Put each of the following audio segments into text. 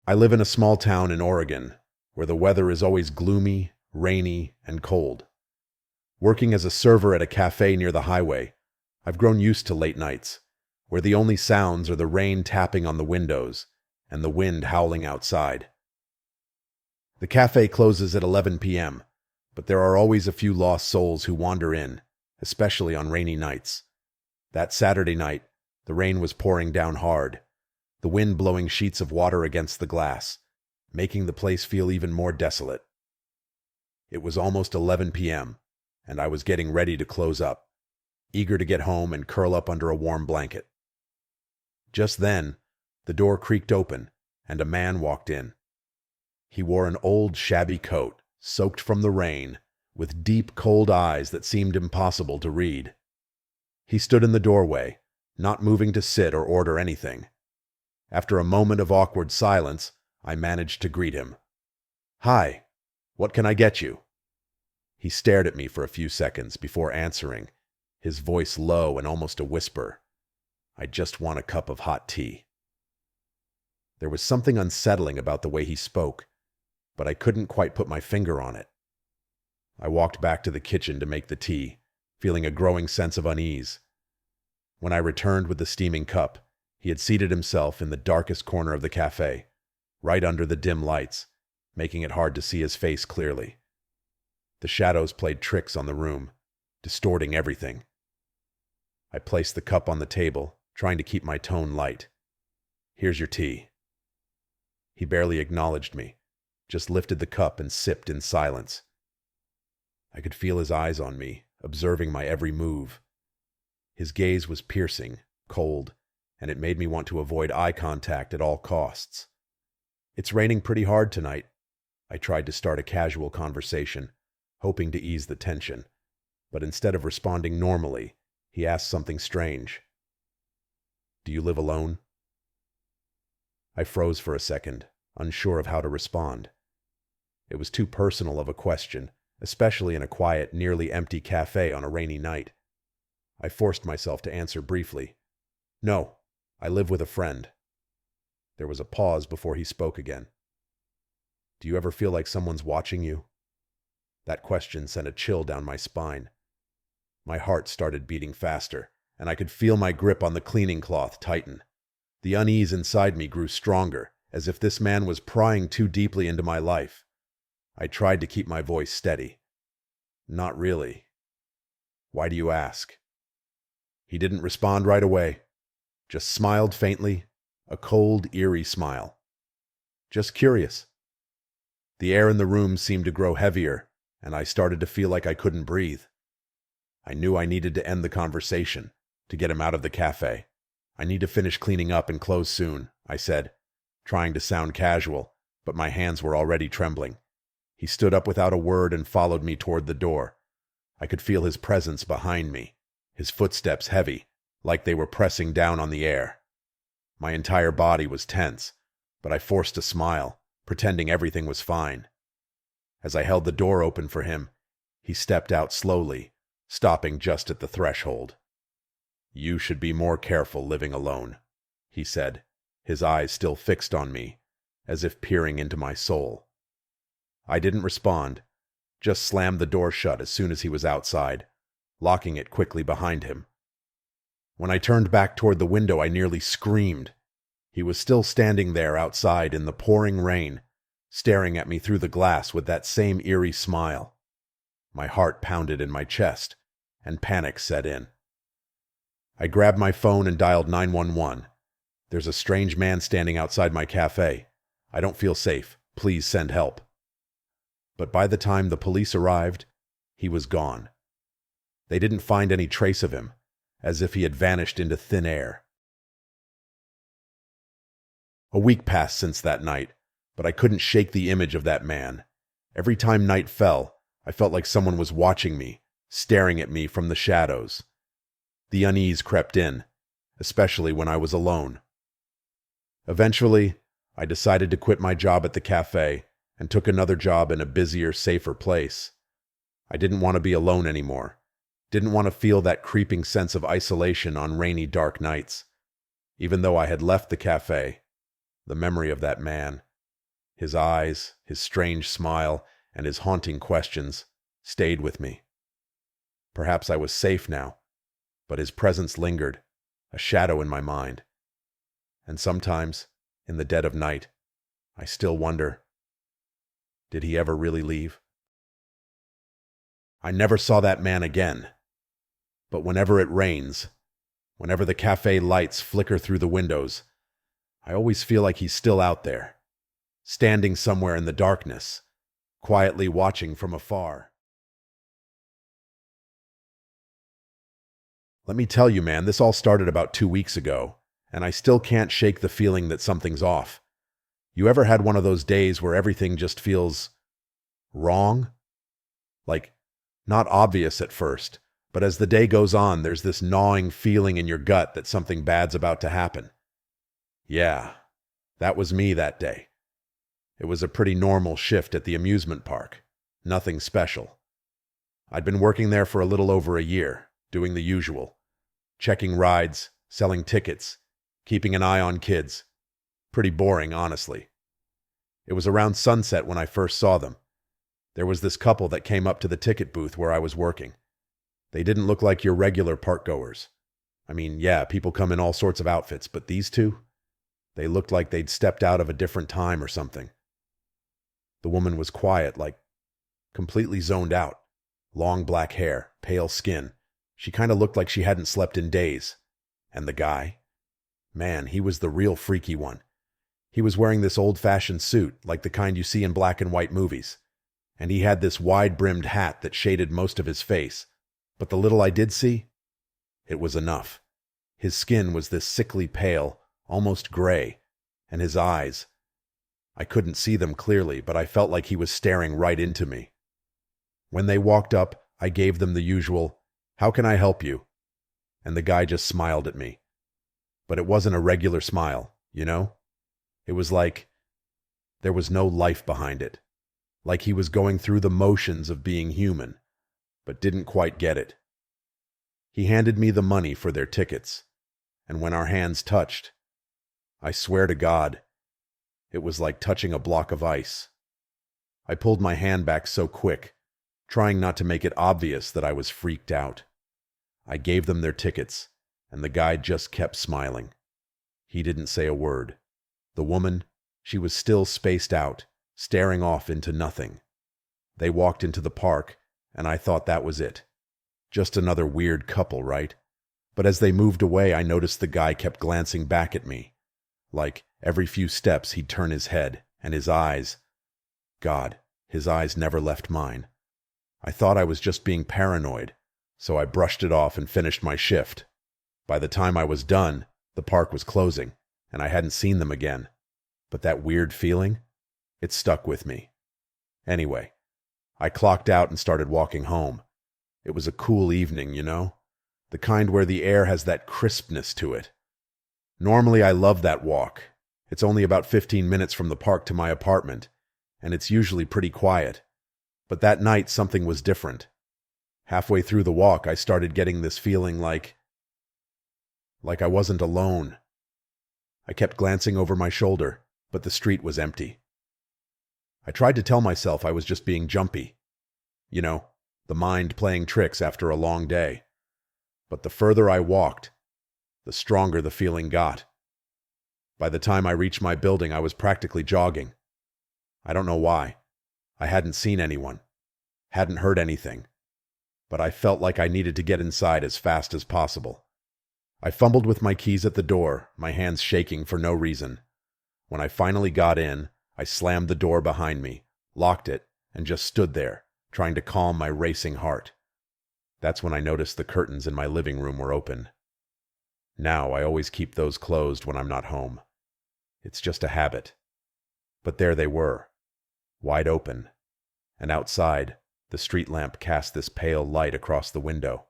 I live in a small town in Oregon, where the weather is always gloomy, rainy, and cold. Working as a server at a cafe near the highway, I've grown used to late nights, where the only sounds are the rain tapping on the windows and the wind howling outside. The cafe closes at 11 p.m., but there are always a few lost souls who wander in, especially on rainy nights. That Saturday night, the rain was pouring down hard, the wind blowing sheets of water against the glass, making the place feel even more desolate. It was almost 11 p.m., and I was getting ready to close up, eager to get home and curl up under a warm blanket. Just then, the door creaked open, and a man walked in. He wore an old, shabby coat, soaked from the rain, with deep, cold eyes that seemed impossible to read. He stood in the doorway, not moving to sit or order anything. After a moment of awkward silence, I managed to greet him. "Hi, what can I get you?" He stared at me for a few seconds before answering, his voice low and almost a whisper. "I just want a cup of hot tea." There was something unsettling about the way he spoke, but I couldn't quite put my finger on it. I walked back to the kitchen to make the tea, feeling a growing sense of unease. When I returned with the steaming cup, he had seated himself in the darkest corner of the cafe, right under the dim lights, making it hard to see his face clearly. The shadows played tricks on the room, distorting everything. I placed the cup on the table, trying to keep my tone light. "Here's your tea." He barely acknowledged me, just lifted the cup and sipped in silence. I could feel his eyes on me, observing my every move. His gaze was piercing, cold, and it made me want to avoid eye contact at all costs. "It's raining pretty hard tonight." I tried to start a casual conversation, hoping to ease the tension, but instead of responding normally, he asked something strange. "Do you live alone?" I froze for a second, unsure of how to respond. It was too personal of a question, especially in a quiet, nearly empty cafe on a rainy night. I forced myself to answer briefly. "No, I live with a friend." There was a pause before he spoke again. "Do you ever feel like someone's watching you?" That question sent a chill down my spine. My heart started beating faster, and I could feel my grip on the cleaning cloth tighten. The unease inside me grew stronger, as if this man was prying too deeply into my life. I tried to keep my voice steady. "Not really." "Why do you ask?" He didn't respond right away, just smiled faintly, a cold, eerie smile. "Just curious." The air in the room seemed to grow heavier, and I started to feel like I couldn't breathe. I knew I needed to end the conversation, to get him out of the cafe. "I need to finish cleaning up and close soon," I said, trying to sound casual, but my hands were already trembling. He stood up without a word and followed me toward the door. I could feel his presence behind me, his footsteps heavy, like they were pressing down on the air. My entire body was tense, but I forced a smile, pretending everything was fine. As I held the door open for him, he stepped out slowly, stopping just at the threshold. "You should be more careful living alone," he said, his eyes still fixed on me, as if peering into my soul. I didn't respond, just slammed the door shut as soon as he was outside, locking it quickly behind him. When I turned back toward the window, I nearly screamed. He was still standing there outside in the pouring rain, staring at me through the glass with that same eerie smile. My heart pounded in my chest, and panic set in. I grabbed my phone and dialed 911. "There's a strange man standing outside my cafe. I don't feel safe. Please send help." But by the time the police arrived, he was gone. They didn't find any trace of him, as if he had vanished into thin air. A week passed since that night, but I couldn't shake the image of that man. Every time night fell, I felt like someone was watching me, staring at me from the shadows. The unease crept in, especially when I was alone. Eventually, I decided to quit my job at the cafe and took another job in a busier, safer place. I didn't want to be alone anymore. Didn't want to feel that creeping sense of isolation on rainy, dark nights. Even though I had left the cafe, the memory of that man, His eyes, his strange smile, and his haunting questions stayed with me. Perhaps I was safe now, but his presence lingered, a shadow in my mind. And sometimes, in the dead of night, I still wonder, did he ever really leave? I never saw that man again. But whenever it rains, whenever the cafe lights flicker through the windows, I always feel like he's still out there, standing somewhere in the darkness, quietly watching from afar. Let me tell you, man, this all started about 2 weeks ago, and I still can't shake the feeling that something's off. You ever had one of those days where everything just feels wrong? Like, not obvious at first, but as the day goes on, there's this gnawing feeling in your gut that something bad's about to happen. Yeah, that was me that day. It was a pretty normal shift at the amusement park. Nothing special. I'd been working there for a little over a year, doing the usual. Checking rides, selling tickets, keeping an eye on kids. Pretty boring, honestly. It was around sunset when I first saw them. There was this couple that came up to the ticket booth where I was working. They didn't look like your regular park-goers. I mean, yeah, people come in all sorts of outfits, but these two? They looked like they'd stepped out of a different time or something. The woman was quiet, like completely zoned out. Long black hair, pale skin. She kind of looked like she hadn't slept in days. And the guy? Man, he was the real freaky one. He was wearing this old-fashioned suit, like the kind you see in black and white movies. And he had this wide-brimmed hat that shaded most of his face. But the little I did see, it was enough. His skin was this sickly pale, almost gray, and his eyes, I couldn't see them clearly, but I felt like he was staring right into me. When they walked up, I gave them the usual, "How can I help you?" And the guy just smiled at me. But it wasn't a regular smile, you know? It was like there was no life behind it. Like he was going through the motions of being human, but didn't quite get it. He handed me the money for their tickets, and when our hands touched, I swear to God, it was like touching a block of ice. I pulled my hand back so quick, trying not to make it obvious that I was freaked out. I gave them their tickets, and the guy just kept smiling. He didn't say a word. The woman, she was still spaced out, staring off into nothing. They walked into the park, and I thought that was it. Just another weird couple, right? But as they moved away, I noticed the guy kept glancing back at me. Like, every few steps he'd turn his head, and his eyes... God, his eyes never left mine. I thought I was just being paranoid, so I brushed it off and finished my shift. By the time I was done, the park was closing, and I hadn't seen them again. But that weird feeling, it stuck with me. Anyway, I clocked out and started walking home. It was a cool evening, you know? The kind where the air has that crispness to it. Normally I love that walk. It's only about 15 minutes from the park to my apartment, and it's usually pretty quiet. But that night something was different. Halfway through the walk, I started getting this feeling like I wasn't alone. I kept glancing over my shoulder, but the street was empty. I tried to tell myself I was just being jumpy. You know, the mind playing tricks after a long day. But the further I walked, the stronger the feeling got. By the time I reached my building, I was practically jogging. I don't know why. I hadn't seen anyone, hadn't heard anything, but I felt like I needed to get inside as fast as possible. I fumbled with my keys at the door, my hands shaking for no reason. When I finally got in, I slammed the door behind me, locked it, and just stood there, trying to calm my racing heart. That's when I noticed the curtains in my living room were open. Now I always keep those closed when I'm not home. It's just a habit. But there they were, wide open, and outside, the street lamp cast this pale light across the window.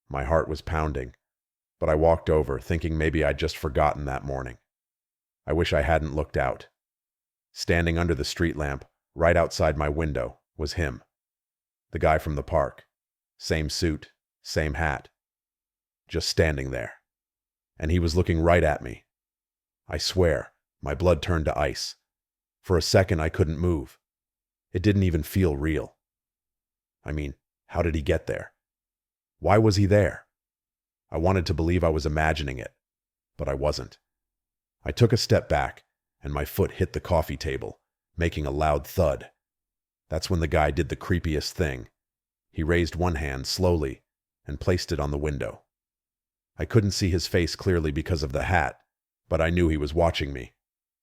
My heart was pounding, but I walked over, thinking maybe I'd just forgotten that morning. I wish I hadn't looked out. Standing under the street lamp, right outside my window, was him. The guy from the park. Same suit, same hat. Just standing there. And he was looking right at me. I swear, my blood turned to ice. For a second, I couldn't move. It didn't even feel real. I mean, how did he get there? Why was he there? I wanted to believe I was imagining it, but I wasn't. I took a step back, and my foot hit the coffee table, making a loud thud. That's when the guy did the creepiest thing. He raised one hand slowly and placed it on the window. I couldn't see his face clearly because of the hat, but I knew he was watching me.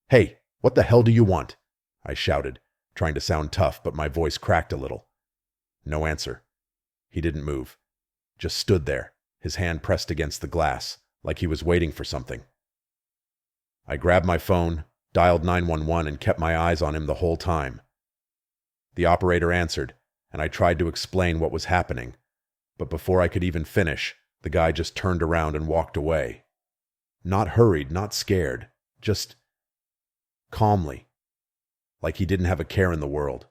"Hey, what the hell do you want?" I shouted, trying to sound tough, but my voice cracked a little. No answer. He didn't move, just stood there, his hand pressed against the glass, like he was waiting for something. I grabbed my phone, dialed 911, and kept my eyes on him the whole time. The operator answered, and I tried to explain what was happening, but before I could even finish, the guy just turned around and walked away. Not hurried, not scared, just calmly, like he didn't have a care in the world.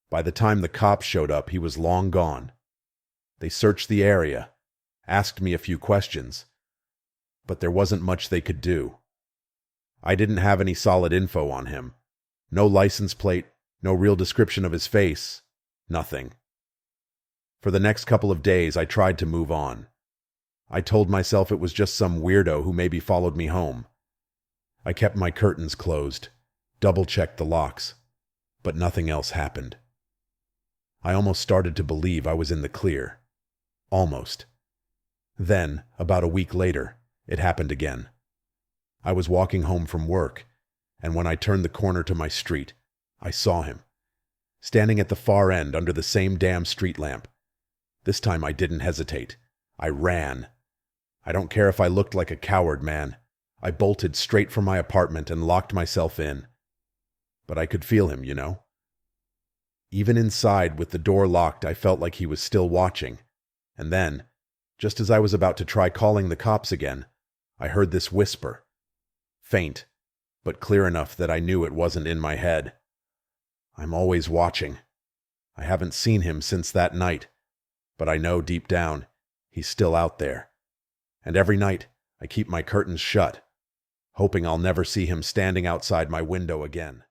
By the time the cops showed up, he was long gone. They searched the area, asked me a few questions, but there wasn't much they could do. I didn't have any solid info on him. No license plate, no real description of his face, nothing. For the next couple of days, I tried to move on. I told myself it was just some weirdo who maybe followed me home. I kept my curtains closed, double-checked the locks, but nothing else happened. I almost started to believe I was in the clear. Almost. Then, about a week later, it happened again. I was walking home from work, and when I turned the corner to my street, I saw him, standing at the far end under the same damn street lamp. This time I didn't hesitate. I ran. I don't care if I looked like a coward, man. I bolted straight from my apartment and locked myself in. But I could feel him, you know? Even inside, with the door locked, I felt like he was still watching. And then, just as I was about to try calling the cops again, I heard this whisper. Faint, but clear enough that I knew it wasn't in my head. "I'm always watching. I haven't seen him since that night, but I know deep down he's still out there. And every night I keep my curtains shut, hoping I'll never see him standing outside my window again."